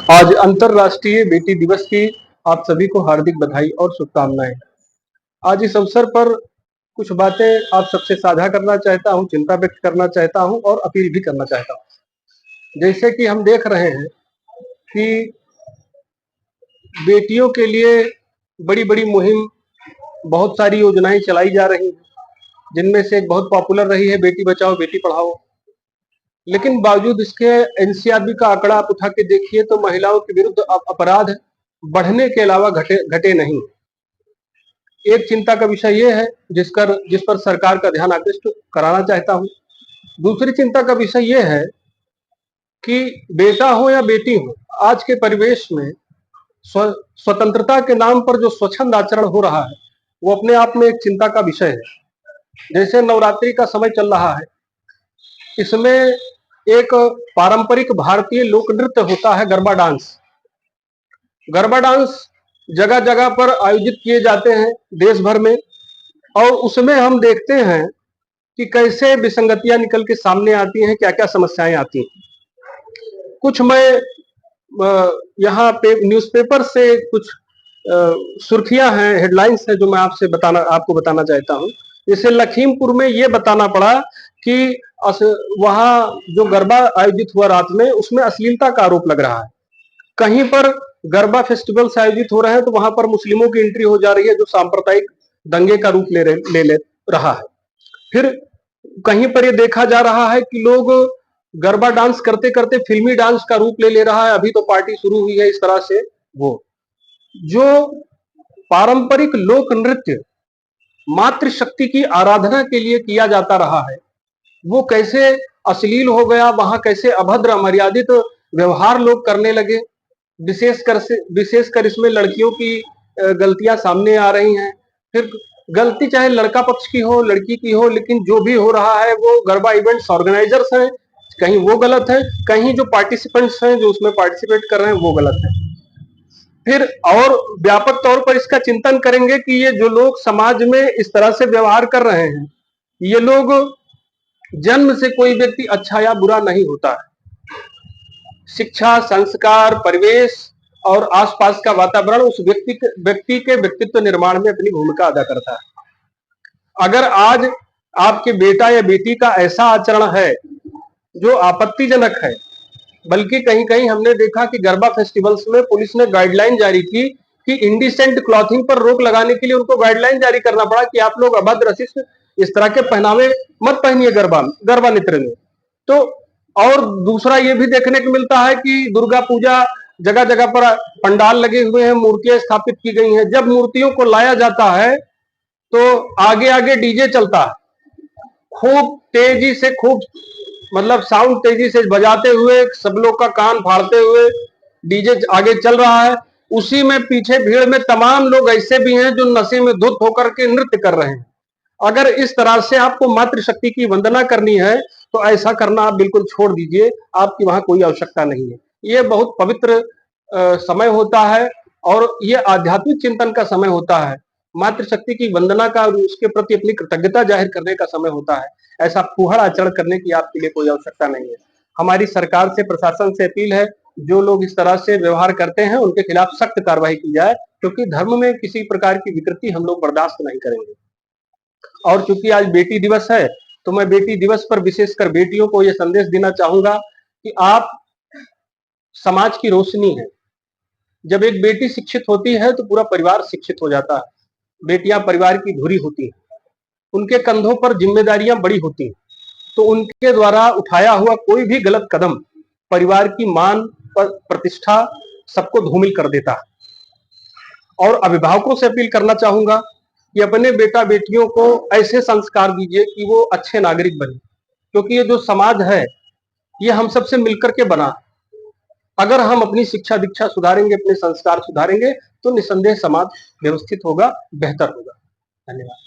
आज अंतर्राष्ट्रीय बेटी दिवस की आप सभी को हार्दिक बधाई और शुभकामनाएं। आज इस अवसर पर कुछ बातें आप सबसे साझा करना चाहता हूं, चिंता व्यक्त करना चाहता हूं और अपील भी करना चाहता हूं। जैसे कि हम देख रहे हैं कि बेटियों के लिए बड़ी बड़ी मुहिम, बहुत सारी योजनाएं चलाई जा रही हैं, जिनमें से एक बहुत पॉपुलर रही है बेटी बचाओ बेटी पढ़ाओ। लेकिन बावजूद इसके एनसीआरबी का आंकड़ा आप उठा के देखिए तो महिलाओं के विरुद्ध अपराध बढ़ने के अलावा घटे घटे नहीं। एक चिंता का विषय ये है जिस पर सरकार का ध्यान आकृष्ट कराना चाहता हूं। दूसरी चिंता का विषय ये है कि बेटा हो या बेटी हो, आज के परिवेश में स्वतंत्रता के नाम पर जो स्वच्छंद आचरण हो रहा है वो अपने आप में एक चिंता का विषय है। जैसे नवरात्रि का समय चल रहा है, इसमें एक पारंपरिक भारतीय लोक नृत्य होता है गरबा डांस। गरबा डांस जगह जगह पर आयोजित किए जाते हैं देश भर में, और उसमें हम देखते हैं कि कैसे विसंगतियां निकल के सामने आती हैं, क्या क्या समस्याएं आती हैं। कुछ मैं यहाँ पे न्यूज़पेपर से कुछ सुर्खियां हैं, हेडलाइंस है जो मैं आपको बताना चाहता हूं। जैसे लखीमपुर में ये बताना पड़ा कि वहां जो गरबा आयोजित हुआ रात में, उसमें अश्लीलता का आरोप लग रहा है। कहीं पर गरबा फेस्टिवल्स आयोजित हो रहे हैं तो वहां पर मुस्लिमों की एंट्री हो जा रही है, जो सांप्रदायिक दंगे का रूप ले रहा है। फिर कहीं पर ये देखा जा रहा है कि लोग गरबा डांस करते करते फिल्मी डांस का रूप ले रहा है, अभी तो पार्टी शुरू हुई है, इस तरह से वो जो पारंपरिक लोक नृत्य मातृशक्ति की आराधना के लिए किया जाता रहा है, वो कैसे अश्लील हो गया। वहां कैसे अभद्र अमर्यादित व्यवहार लोग करने लगे। विशेषकर इसमें लड़कियों की गलतियां सामने आ रही हैं। फिर गलती चाहे लड़का पक्ष की हो लड़की की हो, लेकिन जो भी हो रहा है वो गरबा इवेंट्स ऑर्गेनाइजर्स हैं, कहीं वो गलत है, कहीं जो पार्टिसिपेंट्स हैं जो उसमें पार्टिसिपेट कर रहे हैं वो गलत है। फिर और व्यापक तौर पर इसका चिंतन करेंगे कि ये जो लोग समाज में इस तरह से व्यवहार कर रहे हैं, ये लोग जन्म से कोई व्यक्ति अच्छा या बुरा नहीं होता है। शिक्षा, संस्कार, परिवेश और आसपास का वातावरण उस व्यक्ति के व्यक्तित्व निर्माण में अपनी भूमिका अदा करता है। अगर आज आपके बेटा या बेटी का ऐसा आचरण है जो आपत्तिजनक है, बल्कि कहीं कहीं हमने देखा कि गरबा फेस्टिवल्स में पुलिस ने गाइडलाइन जारी की कि इंडिसेंट क्लॉथिंग पर रोक लगाने के लिए उनको गाइडलाइन जारी करना पड़ा कि आप लोग अभद्र, अशिष्ट इस तरह के पहनावे मत पहनिए गरबा नृत्य में। तो और दूसरा ये भी देखने को मिलता है कि दुर्गा पूजा जगह जगह पर पंडाल लगे हुए हैं, मूर्तियां स्थापित की गई हैं। जब मूर्तियों को लाया जाता है तो आगे आगे डीजे चलता है, खूब तेजी से, खूब मतलब साउंड तेजी से बजाते हुए, सब लोग का कान फाड़ते हुए डीजे आगे चल रहा है। उसी में पीछे भीड़ में तमाम लोग ऐसे भी हैं जो नशे में धुत होकर के नृत्य कर रहे हैं। अगर इस तरह से आपको मातृशक्ति की वंदना करनी है तो ऐसा करना आप बिल्कुल छोड़ दीजिए, आपकी वहां कोई आवश्यकता नहीं है। ये बहुत पवित्र समय होता है और ये आध्यात्मिक चिंतन का समय होता है, मातृशक्ति की वंदना का और उसके प्रति अपनी कृतज्ञता जाहिर करने का समय होता है। ऐसा फूहड़ आचरण करने की आपके लिए कोई आवश्यकता नहीं है। हमारी सरकार से, प्रशासन से अपील है, जो लोग इस तरह से व्यवहार करते हैं उनके खिलाफ सख्त कार्रवाई की जाए, क्योंकि धर्म में किसी प्रकार की विकृति हम लोग बर्दाश्त नहीं करेंगे। और चूंकि आज बेटी दिवस है तो मैं बेटी दिवस पर विशेषकर बेटियों को यह संदेश देना चाहूंगा कि आप समाज की रोशनी है। जब एक बेटी शिक्षित होती है तो पूरा परिवार शिक्षित हो जाता है। बेटियां परिवार की धुरी होती हैं, उनके कंधों पर जिम्मेदारियां बड़ी होती हैं, तो उनके द्वारा उठाया हुआ कोई भी गलत कदम परिवार की मान प्रतिष्ठा सबको धूमिल कर देता है। और अभिभावकों से अपील करना चाहूंगा कि अपने बेटा बेटियों को ऐसे संस्कार दीजिए कि वो अच्छे नागरिक बने, क्योंकि ये जो समाज है ये हम सबसे मिलकर के बना। अगर हम अपनी शिक्षा दीक्षा सुधारेंगे, अपने संस्कार सुधारेंगे तो निसंदेह समाज व्यवस्थित होगा, बेहतर होगा। धन्यवाद।